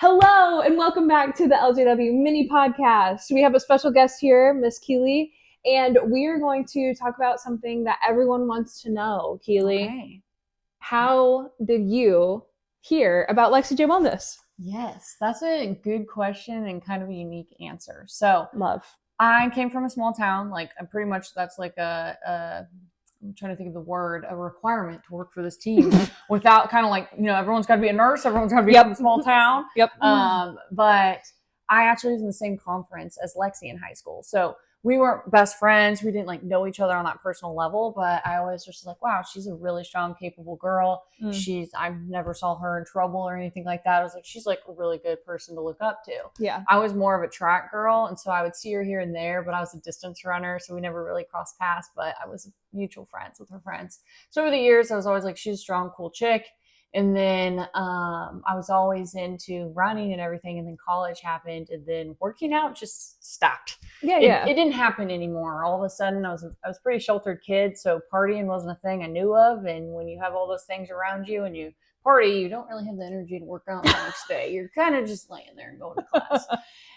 Hello and welcome back to the LJW mini podcast. We have a special guest here, Miss Keely, and we are going to talk about something that everyone wants to know. Keely, Okay. how did you hear about Lexi J Wellness? Yes, that's a good question and kind of a unique answer. So Love. I came from a small town. Like I'm pretty much that's like I'm trying to think of the word, a requirement to work for this team without kind of like, everyone's got to be a nurse. Everyone's got to be from a small town. Yep. But I actually was in the same conference as Lexi in high school. So we weren't best friends. We didn't like know each other on that personal level, but I always just like, wow, she's a really strong, capable girl. I never saw her in trouble or anything like that. I was like, she's like a really good person to look up to. Yeah. I was more of a track girl. And so I would see her here and there, but I was a distance runner. So we never really crossed paths, but I was mutual friends with her friends. So over the years, I was always like, she's a strong, cool chick. And then I was always into running and everything. And then college happened, and then working out just stopped. Yeah. It didn't happen anymore. All of a sudden, I was a pretty sheltered kid, so partying wasn't a thing I knew of. And when you have all those things around you and you party, you don't really have the energy to work out the next day. You're kind of just laying there and going to class.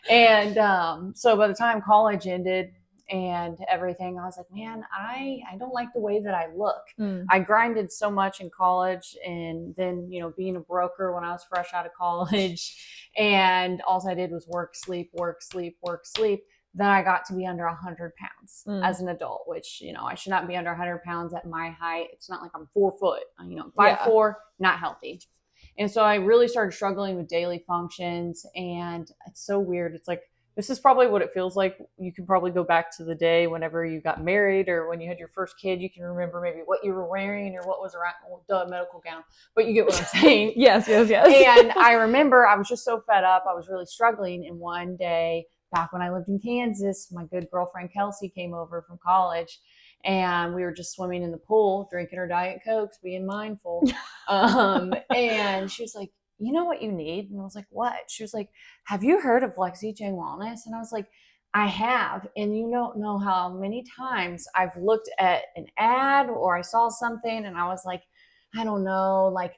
And so by the time college ended and everything, I was like, man, I don't like the way that I look. I grinded so much in college, and then, being a broker when I was fresh out of college, and all I did was work, sleep, that I got to be under 100 pounds as an adult, which, I should not be under 100 pounds at my height. It's not like I'm 4 foot, 5'4", not healthy. And so I really started struggling with daily functions, and it's so weird. It's like, this is probably what it feels like. You can probably go back to the day whenever you got married or when you had your first kid. You can remember maybe what you were wearing or what was around the medical gown, but you get what I'm saying. Yes. And I remember I was just so fed up. I was really struggling. And one day, back when I lived in Kansas, my good girlfriend Kelsey came over from college, and we were just swimming in the pool, drinking her Diet Cokes, being mindful. And she was like, you know what you need? And I was like, what? She was like, have you heard of Lexi J Wellness? And I was like, I have. And you don't know how many times I've looked at an ad or I saw something and I was like, I don't know, like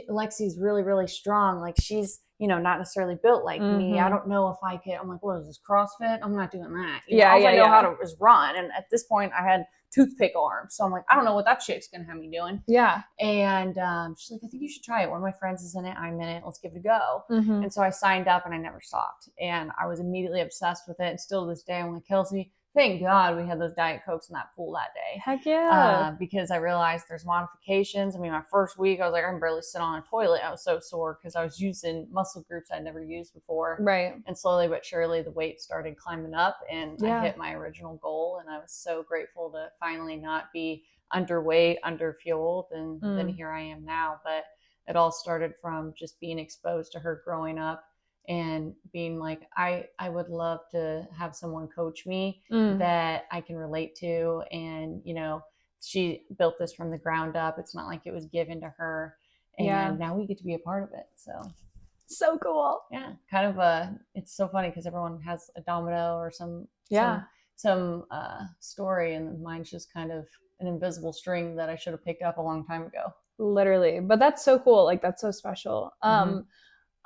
Lexi's really, really strong. Like she's, not necessarily built like me. I don't know if I could. I'm like, what is this, CrossFit? I'm not doing that. All I know how to is run. And at this point I had toothpick arms. So I'm like, I don't know what that chick's going to have me doing. Yeah. And she's like, I think you should try it. One of my friends is in it. I'm in it. Let's give it a go. And so I signed up and I never stopped. And I was immediately obsessed with it. And still to this day, I'm like, Kelsey, thank God we had those Diet Cokes in that pool that day. Heck yeah. Because I realized there's modifications. I mean, my first week, I was like, I can barely sit on a toilet. I was so sore because I was using muscle groups I'd never used before. Right. And slowly but surely, the weight started climbing up, and I hit my original goal. And I was so grateful to finally not be underweight, underfueled. And then here I am now. But it all started from just being exposed to her growing up and being like, I would love to have someone coach me that I can relate to. And, she built this from the ground up. It's not like it was given to her. And now we get to be a part of it. So cool. Yeah. Kind of it's so funny because everyone has a domino or some story, and mine's just kind of an invisible string that I should have picked up a long time ago. Literally. But that's so cool. Like, that's so special.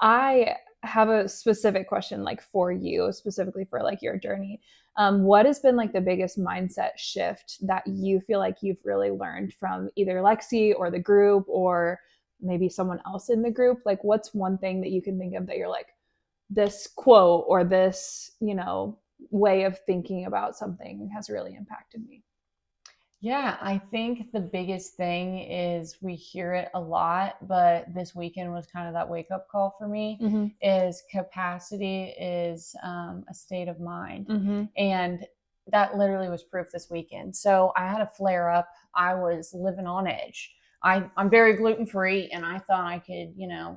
I have a specific question, like, for you, specifically for like your journey. What has been like the biggest mindset shift that you feel like you've really learned from either Lexi or the group or maybe someone else in the group? Like, what's one thing that you can think of that you're like, this quote or this, way of thinking about something has really impacted me? Yeah, I think the biggest thing is we hear it a lot, but this weekend was kind of that wake-up call for me, is capacity is a state of mind. And that literally was proof this weekend. So I had a flare-up. I was living on edge. I'm very gluten-free, and I thought I could,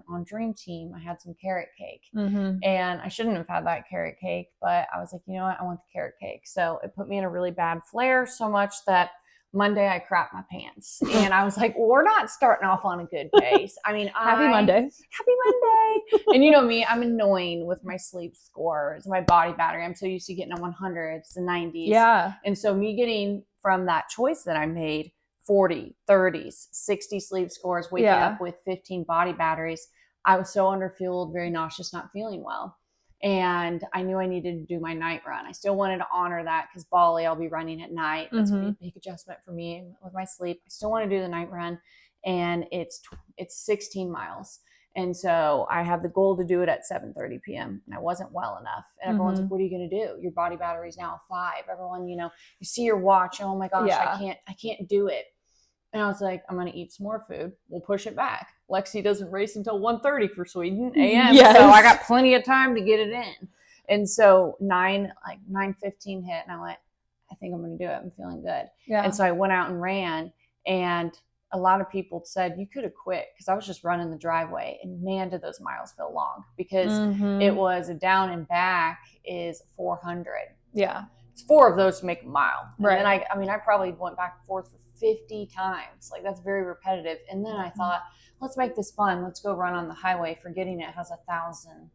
on Dream Team, I had some carrot cake. And I shouldn't have had that carrot cake, but I was like, you know what? I want the carrot cake. So it put me in a really bad flare, so much that Monday I crapped my pants. And I was like, well, we're not starting off on a good pace. I mean, Happy Monday. Happy Monday. And you know me, I'm annoying with my sleep scores, my body battery. I'm so used to getting a 100s and 90s. Yeah. And so me getting from that choice that I made 40, 30s, 60 sleep scores, waking up with 15 body batteries, I was so underfueled, very nauseous, not feeling well. And I knew I needed to do my night run. I still wanted to honor that because Bali, I'll be running at night. That's going to be a big adjustment for me with my sleep. I still want to do the night run, and it's 16 miles. And so I have the goal to do it at 7:30 p.m. And I wasn't well enough. And everyone's like, what are you going to do? Your body battery is now 5. Everyone, you see your watch. Oh my gosh, I can't do it. And I was like, I'm going to eat some more food. We'll push it back. Lexi doesn't race until 1:30 for Sweden a.m. Yes. So I got plenty of time to get it in. And so 9:15 hit, and I went, I think I'm going to do it. I'm feeling good. Yeah. And so I went out and ran, and a lot of people said you could have quit because I was just running the driveway, and man, did those miles feel long because it was a down and back is 400. Yeah. It's 4 of those to make a mile. Right. And then I probably went back and forth for 50 times. Like, that's very repetitive. And then I thought, let's make this fun. Let's go run on the highway, forgetting it has 1,000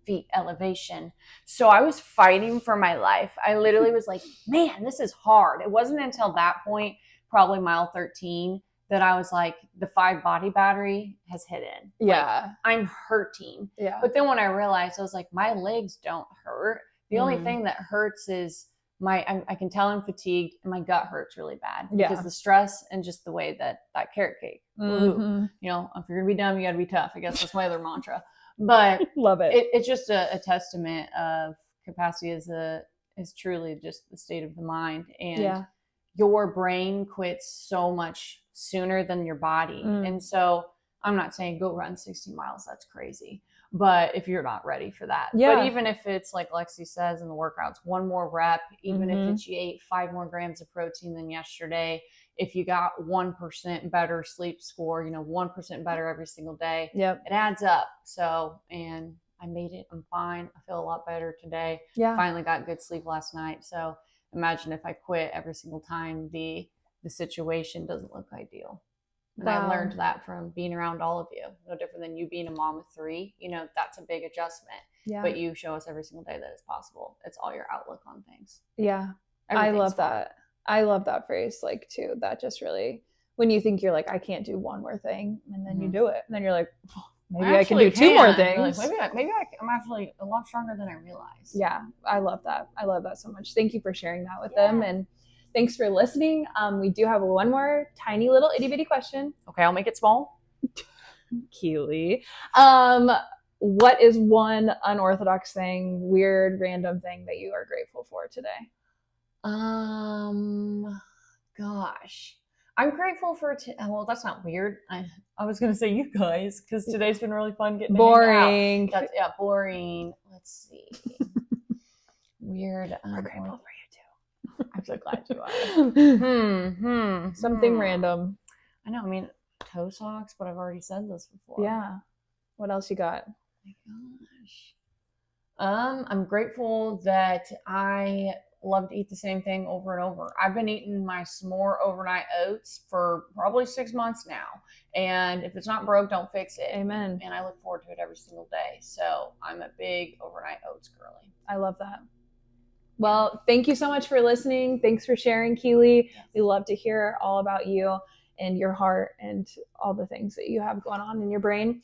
feet elevation. So I was fighting for my life. I literally was like, man, this is hard. It wasn't until that point, probably mile 13, that I was like, the 5 body battery has hit in. Yeah. Like, I'm hurting. Yeah. But then when I realized, I was like, my legs don't hurt. The only thing that hurts is I can tell I'm fatigued, and my gut hurts really bad because the stress and just the way that carrot cake. If you're gonna be dumb, you gotta be tough. I guess that's my other mantra. But love it. It's just a testament of capacity is truly just the state of the mind, and your brain quits so much sooner than your body. And so I'm not saying go run 60 miles. That's crazy. But if you're not ready for that, but even if it's like Lexi says in the workouts, 1 more rep, even if it's you ate 5 more grams of protein than yesterday, if you got 1% better sleep score, 1% better every single day, it adds up. So, and I made it. I'm fine. I feel a lot better today. Yeah. Finally got good sleep last night. So imagine if I quit every single time, the situation doesn't look ideal. And I learned that from being around all of you. No different than you being a mom of 3. That's a big adjustment. Yeah. But you show us every single day that it's possible. It's all your outlook on things. Yeah. I love that. I love that phrase, like, too. That just really, when you think you're like, I can't do 1 more thing, and then you do it. And then you're like, maybe I can do 2 more things. Like, maybe I'm actually a lot stronger than I realized. Yeah. I love that. I love that so much. Thank you for sharing that with them. And thanks for listening. We do have 1 more tiny little itty bitty question. Okay, I'll make it small. Keely. What is one unorthodox thing, weird, random thing that you are grateful for today? Gosh. I'm grateful for, well, that's not weird. I was going to say you guys, because today's been really fun getting boring. To hang out. Boring. Let's see. Weird. We're grateful for you too. I'm so glad you are. Something random. I know. I mean, toe socks, but I've already said this before. Yeah. What else you got? Oh my gosh. I'm grateful that I love to eat the same thing over and over. I've been eating my s'more overnight oats for probably 6 months now. And if it's not broke, don't fix it. Amen. And I look forward to it every single day. So I'm a big overnight oats girly. I love that. Well, thank you so much for listening. Thanks for sharing, Keely. Yes. We love to hear all about you and your heart and all the things that you have going on in your brain.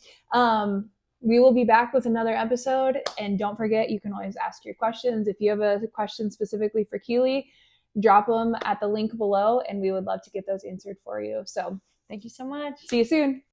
We will be back with another episode. And don't forget, you can always ask your questions. If you have a question specifically for Keely, drop them at the link below, and we would love to get those answered for you. So thank you so much. See you soon.